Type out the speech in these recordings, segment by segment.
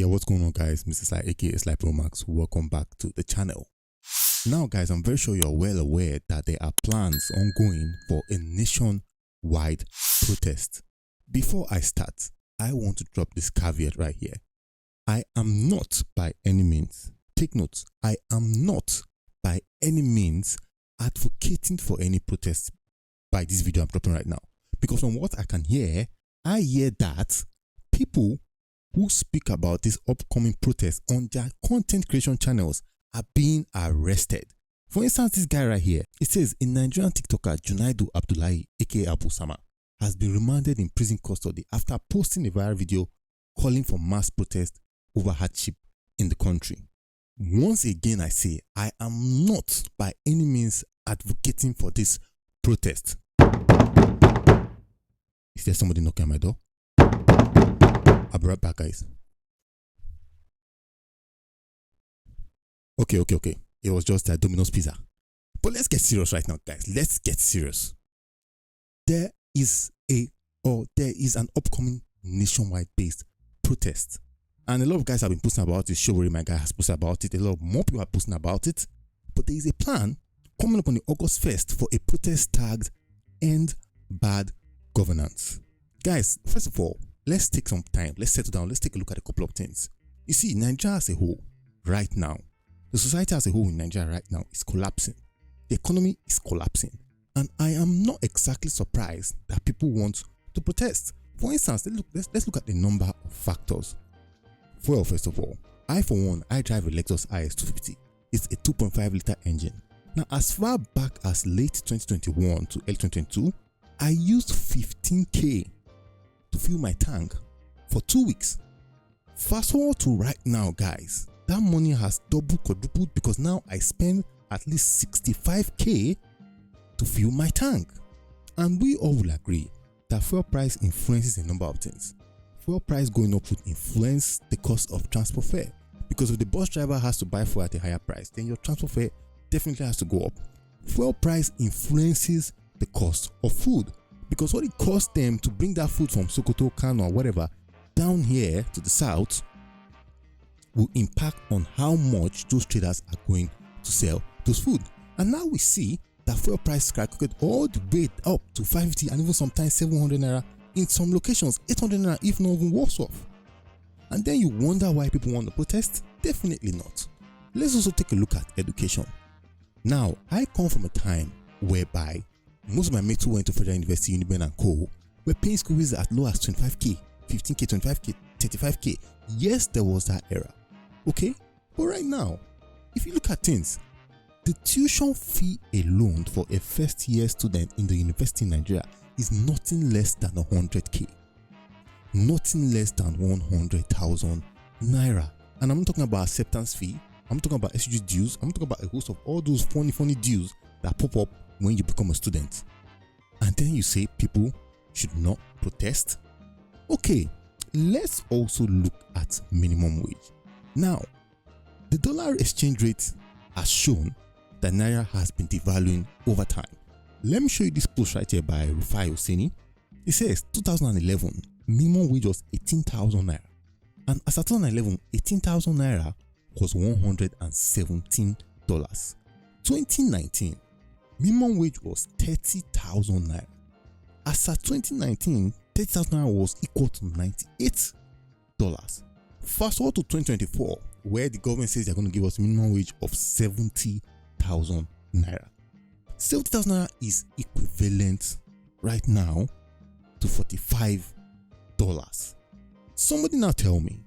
Yeah, what's going on, guys? Mr. Sly, aka Sly Pro Max. Welcome back to the channel. Now, guys, I'm very sure you're well aware that there are plans ongoing for a nationwide protest. Before I start, I want to drop this caveat right here. I am not by any means, take note, I am not by any means advocating for any protest by this video I'm dropping right now. Because from what I can hear, I hear that people who speak about this upcoming protest on their content creation channels are being arrested. For instance, this guy right here, it says a Nigerian TikToker, Junaidu Abdullahi, aka Abu Sama, has been remanded in prison custody after posting a viral video calling for mass protest over hardship in the country. Once again, I say, I am not by any means advocating for this protest. Is there somebody knocking on my door? I'll be right back, guys. Okay. It was just a Domino's pizza. But let's get serious right now, guys. Let's get serious. There is an upcoming nationwide based protest. And a lot of guys have been posting about it. Showry, my guy, has posted about it. A lot more people are posting about it. But there is a plan coming up on the August 1st for a protest tagged End Bad Governance. Guys, first of all, let's take some time. Let's settle down. Let's take a look at a couple of things. You see, Nigeria as a whole, right now, the society as a whole in Nigeria right now is collapsing. The economy is collapsing. And I am not exactly surprised that people want to protest. For instance, let's look at the number of factors. Well, first of all, I drive a Lexus IS 250. It's a 2.5 liter engine. Now, as far back as late 2021 to early 2022, I used 15k to fill my tank for 2 weeks. Fast forward to right now, guys, that money has doubled, quadrupled, because now I spend at least 65k to fill my tank. And we all will agree that fuel price influences a number of things. Fuel price going up would influence the cost of transport fare, because if the bus driver has to buy fuel at a higher price, then your transport fare definitely has to go up. Fuel price influences the cost of food, because what it costs them to bring that food from Sokoto, Kano, or whatever down here to the south will impact on how much those traders are going to sell those food. And now we see that fuel price skyrocketed all the way up to 550 and even sometimes 700 naira, in some locations 800 naira, if not even worse off. And then you wonder why people want to protest? Definitely not. Let's also take a look at education. Now, I come from a time whereby most of my mates who went to Federal University, Uniben and Co. were paying school fees as low as 25k, 15k, 25k, 35k. Yes, there was that era. Okay? But right now, if you look at things, the tuition fee alone for a first year student in the university in Nigeria is nothing less than 100k. Nothing less than 100,000 naira. And I'm not talking about acceptance fee. I'm talking about SUG dues. I'm talking about a host of all those funny dues that pop up when you become a student. And then you say people should not protest. Okay, let's also look at minimum wage. Now, the dollar exchange rate has shown that Naira has been devaluing over time. Let me show you this post right here by Rufai Oseni. It says 2011 minimum wage was 18,000 naira, and as of 2011, 18,000 naira was $117. 2019 minimum wage was 30,000 naira. As at 2019, 30,000 naira was equal to $98. Fast forward to 2024, where the government says they're going to give us a minimum wage of 70,000 naira. 70,000 naira is equivalent right now to $45. Somebody now tell me,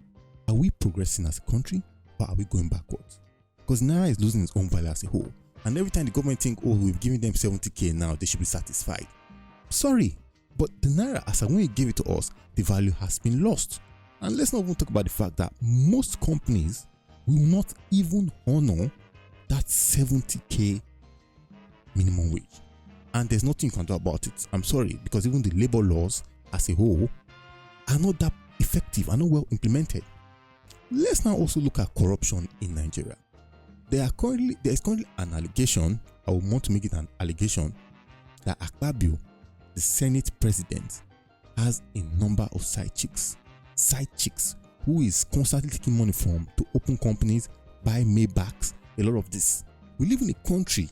are we progressing as a country or are we going backwards? Because Naira is losing its own value as a whole. And every time the government think, oh, we've given them 70k now, they should be satisfied. Sorry, but the Naira, as when you give it to us, the value has been lost. And let's not even talk about the fact that most companies will not even honor that 70k minimum wage. And there's nothing you can do about it. I'm sorry, because even the labor laws as a whole are not that effective, are not well implemented. Let's now also look at corruption in Nigeria. There is currently an allegation, I would want to make it an allegation, that Akpabio, the Senate president, has a number of side chicks who is constantly taking money from to open companies, buy Maybachs, a lot of this. We live in a country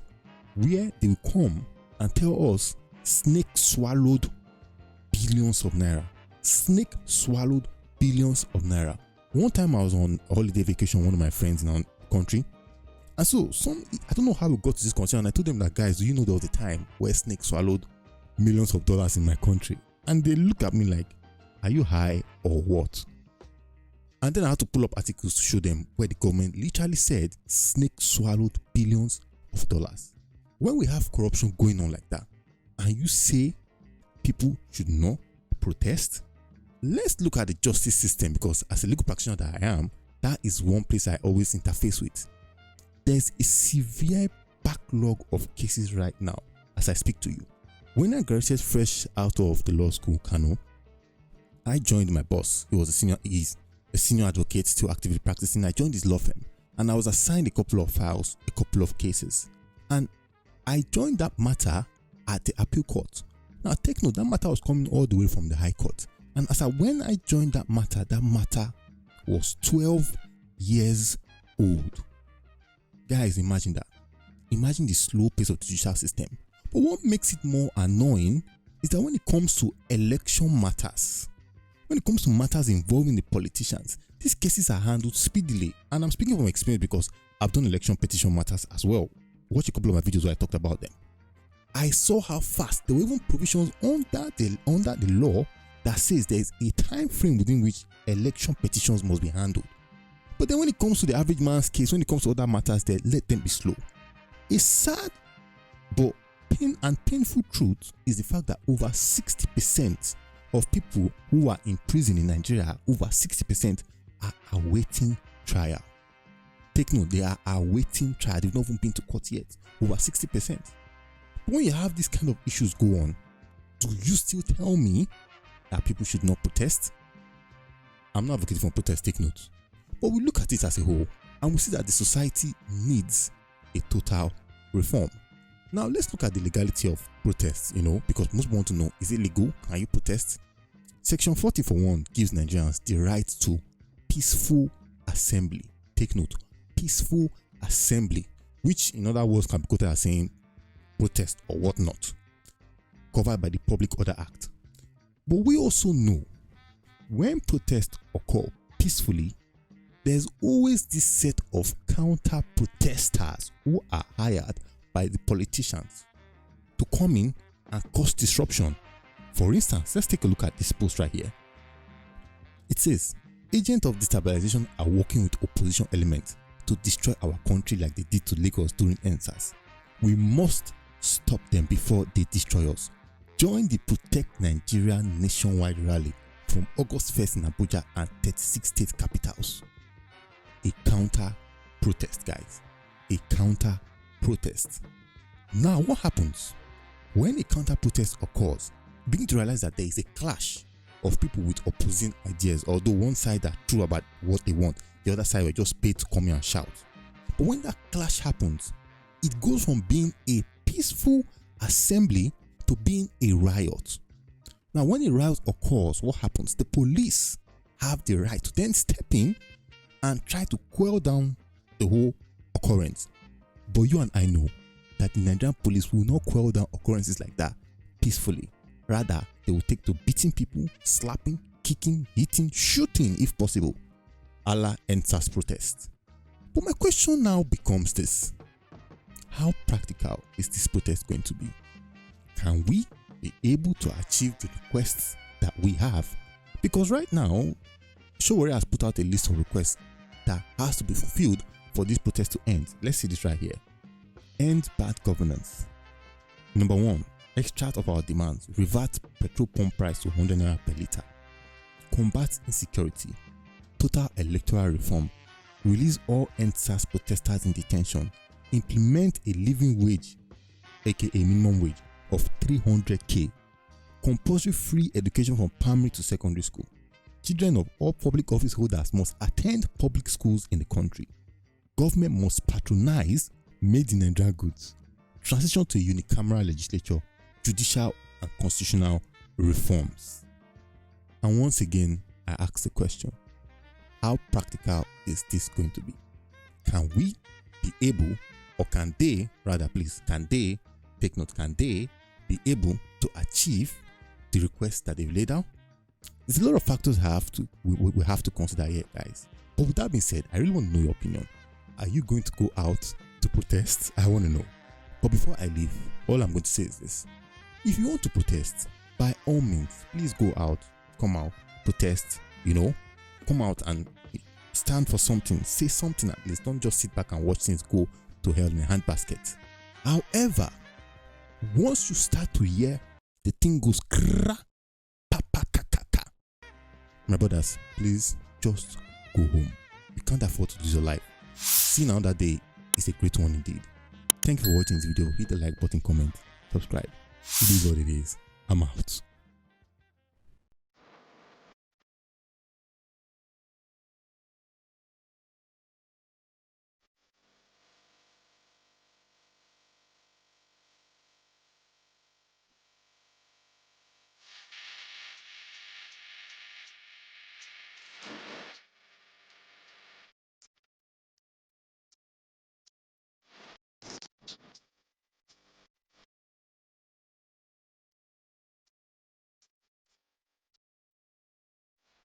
where they will come and tell us snake swallowed billions of naira. Snake swallowed billions of naira. One time I was on a holiday vacation with one of my friends in our country, and so I don't know how we got to this concern, and I told them that, guys, do you know there was a time where snake swallowed millions of dollars in my country? And they look at me like, are you high or what? And then I had to pull up articles to show them where the government literally said snake swallowed billions of dollars. When we have corruption going on like that, and you say people should not protest, let's look at the justice system, because as a legal practitioner that I am, that is one place I always interface with. There's a severe backlog of cases right now as I speak to you. When I graduated fresh out of the law school, Kano, I joined my boss. He's a senior advocate still actively practicing. I joined his law firm and I was assigned a couple of files, a couple of cases. And I joined that matter at the appeal court. Now take note, that matter was coming all the way from the high court. And when I joined that matter was 12 years old. Guys, imagine that. Imagine the slow pace of the judicial system. But what makes it more annoying is that when it comes to election matters, when it comes to matters involving the politicians, these cases are handled speedily. And I'm speaking from experience because I've done election petition matters as well. Watch a couple of my videos where I talked about them. I saw how fast there were even provisions under the law that says there is a time frame within which election petitions must be handled. But then when it comes to the average man's case, when it comes to other matters, they let them be slow. A sad but painful truth is the fact that over 60% of people who are in prison in Nigeria, over 60% are awaiting trial. Take note, they are awaiting trial. They've not even been to court yet. Over 60%. But when you have these kind of issues go on, do you still tell me that people should not protest? I'm not advocating for protest, take note. But we look at it as a whole and we see that the society needs a total reform. Now let's look at the legality of protests, because most people want to know, is it legal? Can you protest? Section 40 for one gives Nigerians the right to peaceful assembly. Take note, peaceful assembly, which in other words can be quoted as saying protest or whatnot, covered by the Public Order Act. But we also know when protests occur peacefully, there's always this set of counter protesters who are hired by the politicians to come in and cause disruption. For instance, let's take a look at this post right here. It says, agents of destabilization are working with opposition elements to destroy our country like they did to Lagos during EndSARS. We must stop them before they destroy us. Join the Protect Nigeria nationwide rally from August 1st in Abuja and 36 state capitals. A counter protest, guys. A counter protest. Now, what happens when a counter protest occurs? Begin to realize that there is a clash of people with opposing ideas, although one side are true about what they want, the other side were just paid to come here and shout. But when that clash happens, it goes from being a peaceful assembly to being a riot. Now, when a riot occurs, what happens? The police have the right to then step in and try to quell down the whole occurrence. But you and I know that the Nigerian police will not quell down occurrences like that peacefully. Rather, they will take to beating people, slapping, kicking, hitting, shooting if possible, a la EndSARS protest. But my question now becomes this: how practical is this protest going to be? Can we be able to achieve the requests that we have? Because right now, Showore has put out a list of requests that has to be fulfilled for this protest to end. Let's see this right here. End bad governance. Number 1, extract of our demands. Revert petrol pump price to 100 naira per litre. Combat insecurity. Total electoral reform. Release all EndSARS protesters in detention. Implement a living wage, aka minimum wage, of 300k. Compulsory free education from primary to secondary school. Children of all public office holders must attend public schools in the country. Government must patronize made in Nigeria goods. Transition to a unicameral legislature. Judicial and constitutional reforms. And once again, I ask the question: how practical is this going to be? Can we be able, or can they, rather please, can they, take note, can they be able to achieve the request that they've laid out? There's a lot of factors we have to consider here, guys. But with that being said, I really want to know your opinion. Are you going to go out to protest? I want to know. But before I leave, all I'm going to say is this. If you want to protest, by all means, please go out, come out, protest, come out and stand for something, say something at least. Don't just sit back and watch things go to hell in a handbasket. However, once you start to hear the thing goes kra, pa, pa, ka, ka, ka, my brothers, please just go home. You can't afford to lose your life. Seeing another day is a great one indeed. Thank you for watching this video. Hit the like button, comment, subscribe. It is what it is. I'm out.